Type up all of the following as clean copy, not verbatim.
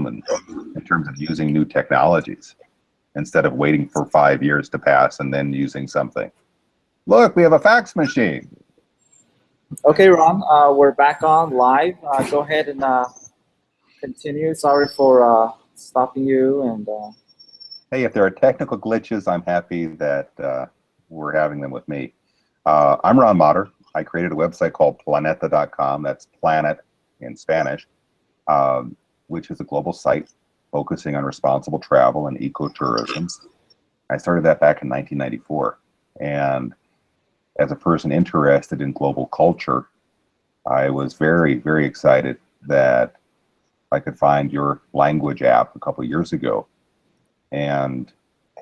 problem in terms of using new technologies instead of waiting for 5 years to pass and then using something. Look, we have a fax machine. Okay, Ron, we're back on live. Go ahead and continue. Sorry for stopping you. And hey, if there are technical glitches, I'm happy that we're having them with me. I'm Ron Motter. I created a website called Planeta.com. That's planet in Spanish, which is a global site focusing on responsible travel and ecotourism. I started that back in 1994. And as a person interested in global culture, I was very, very excited that I could find your language app a couple of years ago and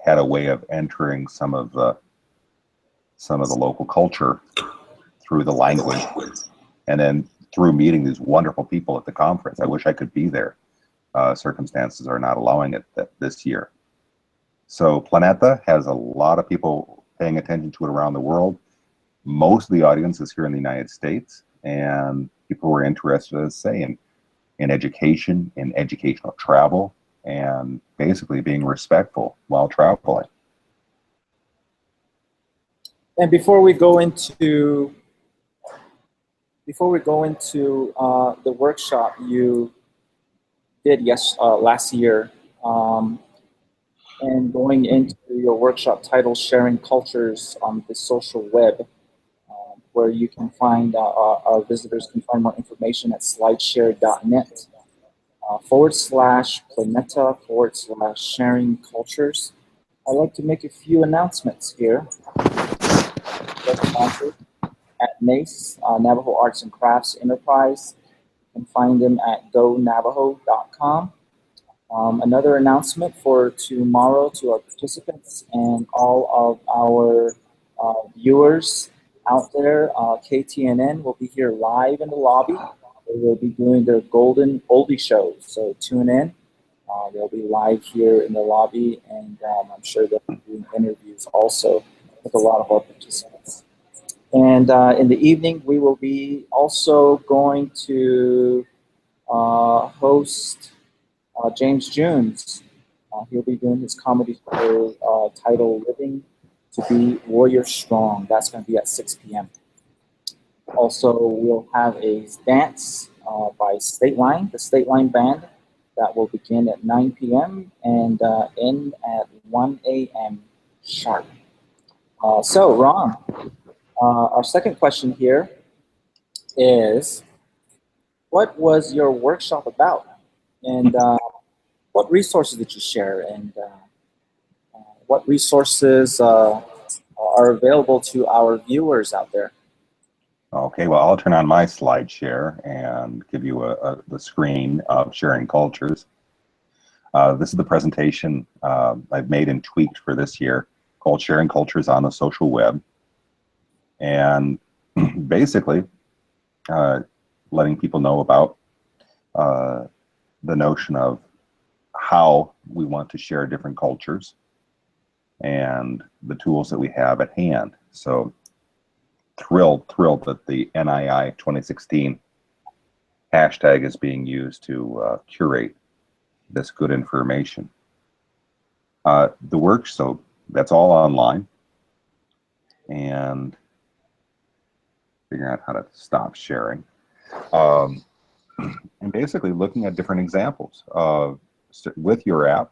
had a way of entering some of the local culture through the language, and then through meeting these wonderful people at the conference. I wish I could be there. Circumstances are not allowing it this year. So Planeta has a lot of people paying attention to it around the world. Most of the audience is here in the United States, and people who are interested, as I say, in education, in educational travel, and basically being respectful while traveling. And before we go into the workshop you did last year, and going into your workshop titled Sharing Cultures on the Social Web, where you can find, our visitors can find more information at slideshare.net /Planeta/sharing cultures. I'd like to make a few announcements here. At NACE, Navajo Arts and Crafts Enterprise. You can find them at gonavajo.com. Another announcement for tomorrow to our participants and all of our viewers out there, KTNN will be here live in the lobby. They will be doing their Golden Oldie show, so tune in. They'll be live here in the lobby, and I'm sure they'll be doing interviews also with a lot of our participants. And in the evening, we will be also going to host James Jones. He'll be doing his comedy show titled Living to Be Warrior Strong. That's going to be at 6 p.m. Also, we'll have a dance by State Line, the State Line Band, that will begin at 9 p.m. and end at 1 a.m. sharp. So, Ron, our second question here is, what was your workshop about? And what resources did you share? And what resources are available to our viewers out there? Okay, well, I'll turn on my slide share and give you the screen of Sharing Cultures. This is the presentation I've made and tweaked for this year called Sharing Cultures on the Social Web. And basically, letting people know about the notion of how we want to share different cultures and the tools that we have at hand. So thrilled that the NII 2016 hashtag is being used to curate this good information. The work, so that's all online, and figuring out how to stop sharing. And basically looking at different examples with your app,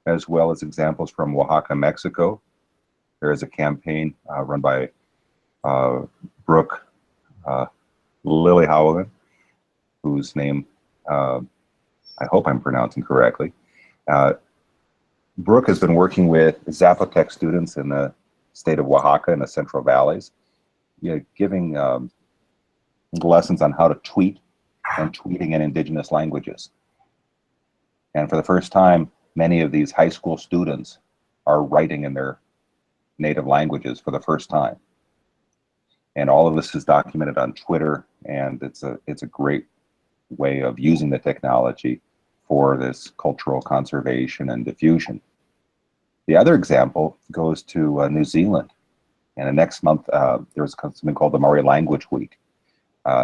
as well as examples from Oaxaca, Mexico. There is a campaign run by Brooke Lillehoven, whose name I hope I'm pronouncing correctly. Brooke has been working with Zapotec students in the state of Oaxaca in the Central Valleys, giving lessons on how to tweet and tweeting in indigenous languages. And for the first time, many of these high school students are writing in their native languages for the first time. And all of this is documented on Twitter, and it's a great way of using the technology for this cultural conservation and diffusion. The other example goes to New Zealand. And next month, there's something called the Maori Language Week.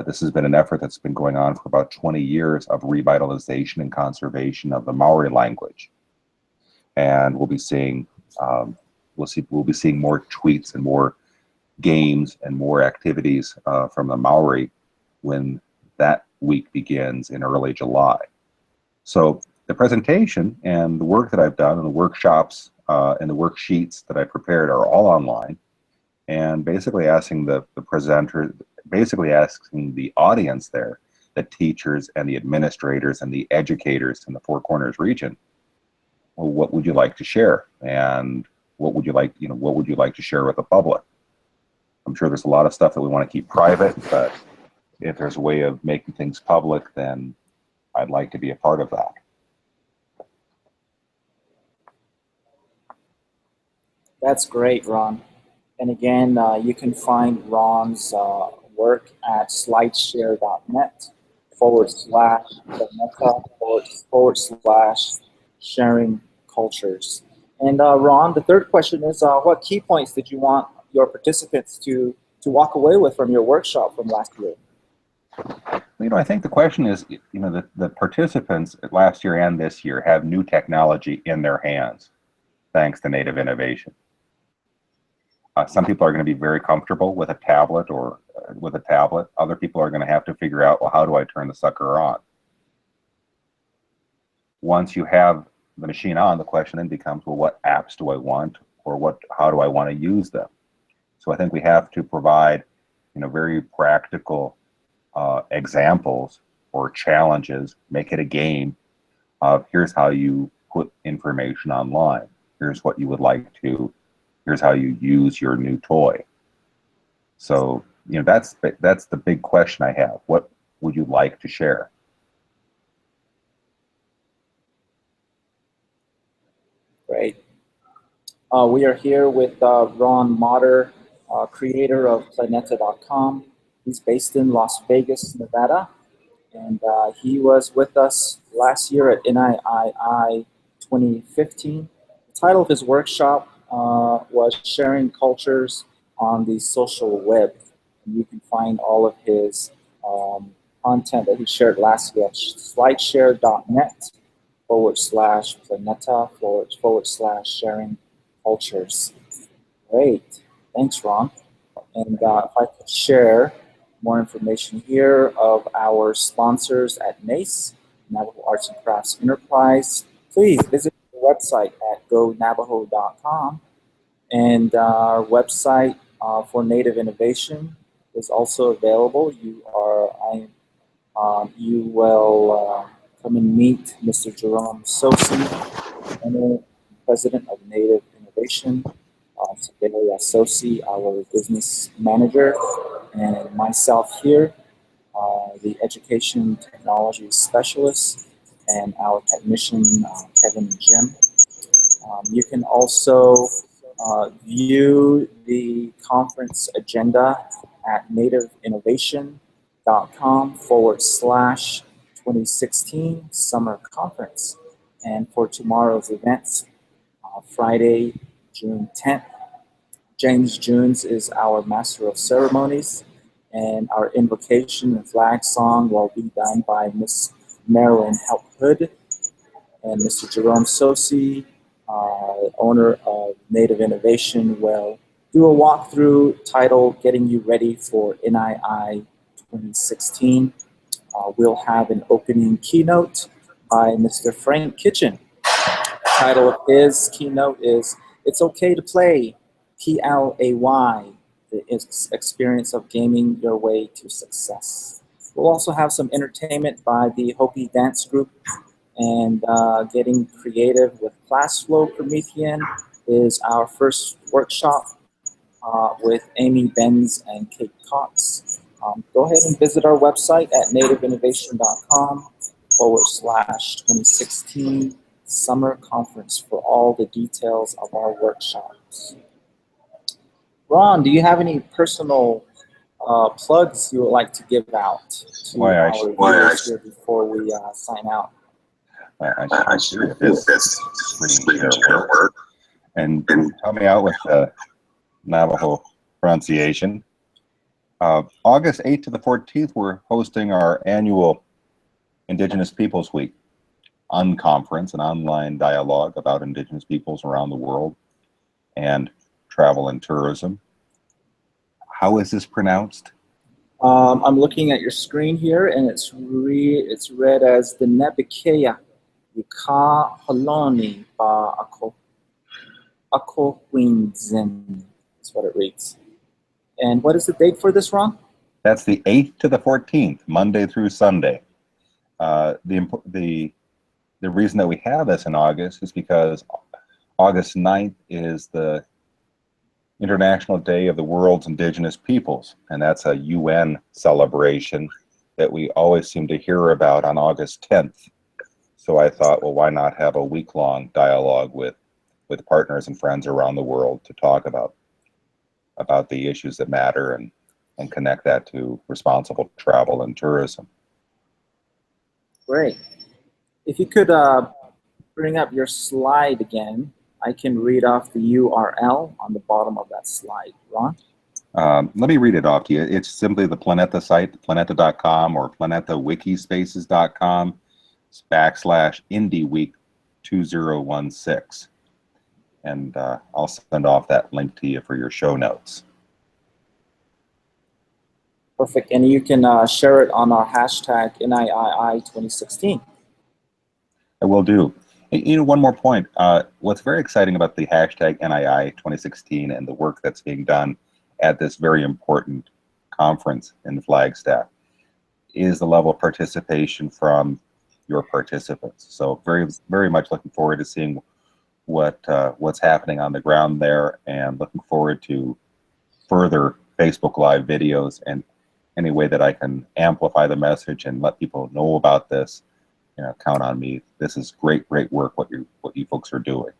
This has been an effort that's been going on for about 20 years of revitalization and conservation of the Maori language. And we'll be seeing we'll be seeing more tweets and more games and more activities from the Maori when that week begins in early July. So the presentation and the work that I've done and the workshops and the worksheets that I prepared are all online, and basically asking the presenter, basically asking the audience there, the teachers and the administrators and the educators in the Four Corners region, well, what would you like to share? And what would you like, what would you like to share with the public? I'm sure there's a lot of stuff that we want to keep private, but if there's a way of making things public, then I'd like to be a part of that. That's great, Ron. And again, you can find Ron's work at slideshare.net/Planeta/sharing cultures. And Ron, the third question is, what key points did you want your participants to walk away with from your workshop from last year? I think the question is, the participants last year and this year have new technology in their hands, thanks to native innovation. Some people are going to be very comfortable with a tablet or with a tablet. Other people are going to have to figure out, well, how do I turn the sucker on? Once you have the machine on, the question then becomes, well, what apps do I want, or how do I want to use them? So I think we have to provide, very practical examples or challenges, make it a game of here's how you put information online. Here's what you would like to, here's how you use your new toy. So, that's the big question I have. What would you like to share? Great. We are here with Ron Motter, creator of Planeta.com. He's based in Las Vegas, Nevada, and he was with us last year at NIII 2015. The title of his workshop was Sharing Cultures on the Social Web. And you can find all of his content that he shared last year at slideshare.net/Planeta/sharing cultures. Great. Thanks, Ron. And if I could share more information here of our sponsors at NACE, Navajo Arts and Crafts Enterprise, please visit the website at gonavajo.com. And our website for Native Innovation is also available. You will come and meet Mr. Jerome Sosi, President of Native Innovation, Sedelia Sosi, our business manager, and myself here, the education technology specialist, and our technician, Kevin and Jim. You can also view the conference agenda at nativeinnovation.com/2016 Summer Conference. And for tomorrow's events, Friday, June 10th, James Jones is our Master of Ceremonies, and our invocation and flag song will be done by Miss Marilyn Help Hood, and Mr. Jerome Sosi, owner of Native Innovation, will do a walkthrough titled Getting You Ready for NII 2016. We'll have an opening keynote by Mr. Frank Kitchen. The title of his keynote is It's Okay to Play, PLAY, the experience of gaming your way to success. We'll also have some entertainment by the Hopi Dance Group, and Getting Creative with ClassFlow Promethean is our first workshop with Amy Benz and Kate Cox. Go ahead and visit our website at nativeinnovation.com/2016 Summer Conference for all the details of our workshops. Ron, do you have any personal plugs you would like to give out to our viewers here before we sign out? I sure this screen share work. And help me out with the Navajo pronunciation. August 8th to the 14th, we're hosting our annual Indigenous Peoples Week unconference, an online dialogue about Indigenous peoples around the world and travel and tourism. How is this pronounced? I'm looking at your screen here, and it's read as the Nebukeya Yuka Haloni Ba Ako Quinzin. That's what it reads. And what is the date for this, Ron? That's the 8th to the 14th, Monday through Sunday. The reason that we have this in August is because August 9th is the International Day of the World's Indigenous Peoples, and that's a UN celebration that we always seem to hear about on August 10th. So I thought, well, why not have a week-long dialogue with partners and friends around the world to talk about the issues that matter and connect that to responsible travel and tourism. Great. If you could bring up your slide again, I can read off the URL on the bottom of that slide. Ron? Let me read it off to you. It's simply the Planeta site, planeta.com or planetawikispaces.com /IndieWeek 2016. And I'll send off that link to you for your show notes. Perfect. And you can share it on our hashtag NIII2016. I will do. You know, one more point. What's very exciting about the hashtag NII 2016 and the work that's being done at this very important conference in Flagstaff is the level of participation from your participants. So very, very much looking forward to seeing what's happening on the ground there, and looking forward to further Facebook Live videos and any way that I can amplify the message and let people know about this. You know, count on me. This is great work what you folks are doing.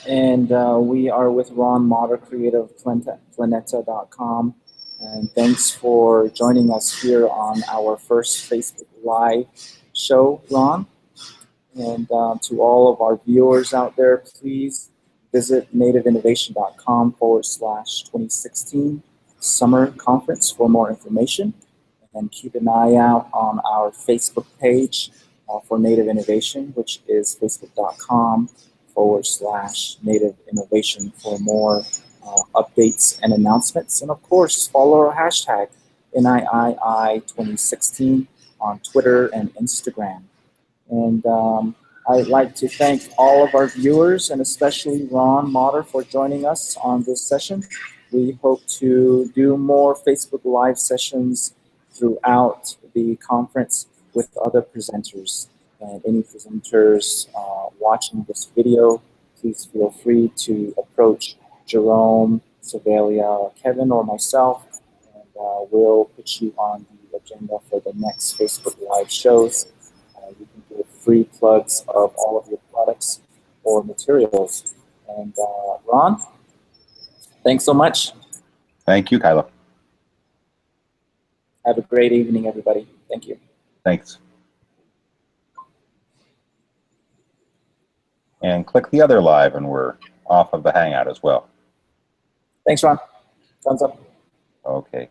And we are with Ron Motter, creator of Planeta.com. And thanks for joining us here on our first Facebook Live show, Ron. And to all of our viewers out there, please visit nativeinnovation.com /2016 Summer Conference for more information. And keep an eye out on our Facebook page for Native Innovation, which is facebook.com /Native Innovation for more updates and announcements. And of course, follow our hashtag NIII2016 on Twitter and Instagram. And I'd like to thank all of our viewers, and especially Ron Motter, for joining us on this session. We hope to do more Facebook Live sessions throughout the conference with other presenters. And any presenters watching this video, please feel free to approach Jerome, Sevalia, Kevin, or myself, and we'll put you on the agenda for the next Facebook Live shows. You can give free plugs of all of your products or materials. And Ron, thanks so much. Thank you, Kyla. Have a great evening, everybody. Thank you. Thanks. And click the other live and we're off of the Hangout as well. Thanks, Ron. Thumbs up. Okay.